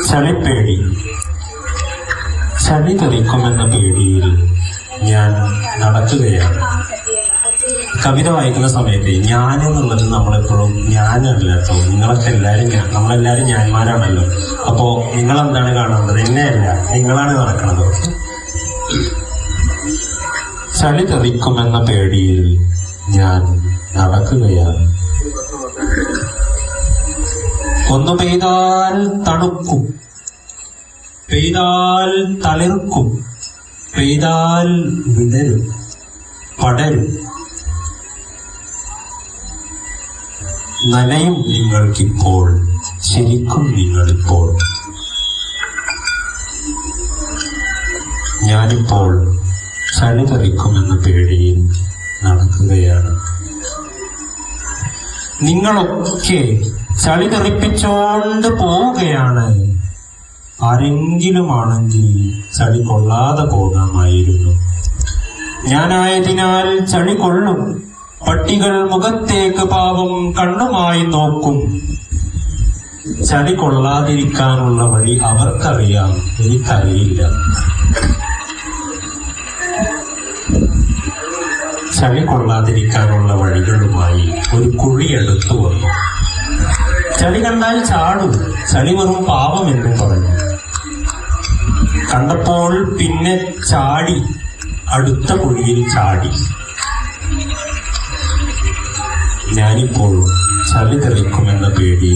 ചളിപ്പേടി. ചളി തെറിക്കുമെന്ന പേടിയിൽ ഞാൻ നടക്കുകയാണ്. കവിത വായിക്കുന്ന സമയത്ത് ഞാൻ എന്നുള്ളത് നമ്മളെപ്പോഴും ഞാനല്ല കേട്ടോ. നിങ്ങളൊക്കെ എല്ലാവരും നമ്മളെല്ലാവരും ഞാന്മാരാണല്ലോ. അപ്പോ നിങ്ങളെന്താണ് കാണുന്നത്? എന്നെയല്ല, നിങ്ങളാണ് നടക്കുന്നത്. ചളി തെറിക്കുമെന്ന പേടിയിൽ ഞാൻ നടക്കുകയാണ്. ഒന്ന് പെയ്താൽ തണുക്കും, പെയ്താൽ തളിർക്കും, പെയ്താൽ വിടരും, പടരും. നനയും നിങ്ങൾക്കിപ്പോൾ, ശരിക്കും നിങ്ങളിപ്പോൾ. ഞാനിപ്പോൾ ചളി തെറിക്കുമെന്ന പേടിയിൽ നടക്കുകയാണ്. നിങ്ങളൊക്കെ ചളി തെറിപ്പിച്ചോണ്ട് പോവുകയാണ്. ആരെങ്കിലും ആണെങ്കിൽ ചളി കൊള്ളാതെ പോകാമായിരുന്നു. ഞാനായതിനാൽ ചളി കൊള്ളും. പട്ടികൾ മുഖത്തേക്ക് പാവം കണ്ണുമായി നോക്കും. ചളി കൊള്ളാതിരിക്കാനുള്ള വഴി അവർക്കറിയാം, എനിക്കറിയില്ല. ചളി കൊള്ളാതിരിക്കാനുള്ള വഴികളുമായി ഒരു കുഴിയെടുത്തു വന്നു. ചളി കണ്ടാൽ ചാടും, ചളി വെറും പാവമെന്നും പറഞ്ഞു. കണ്ടപ്പോൾ പിന്നെ ചാടി, അടുത്ത കുഴിയിൽ ചാടി. ഞാനിപ്പോൾ ചളി തെറിക്കുമെന്ന പേടിയിൽ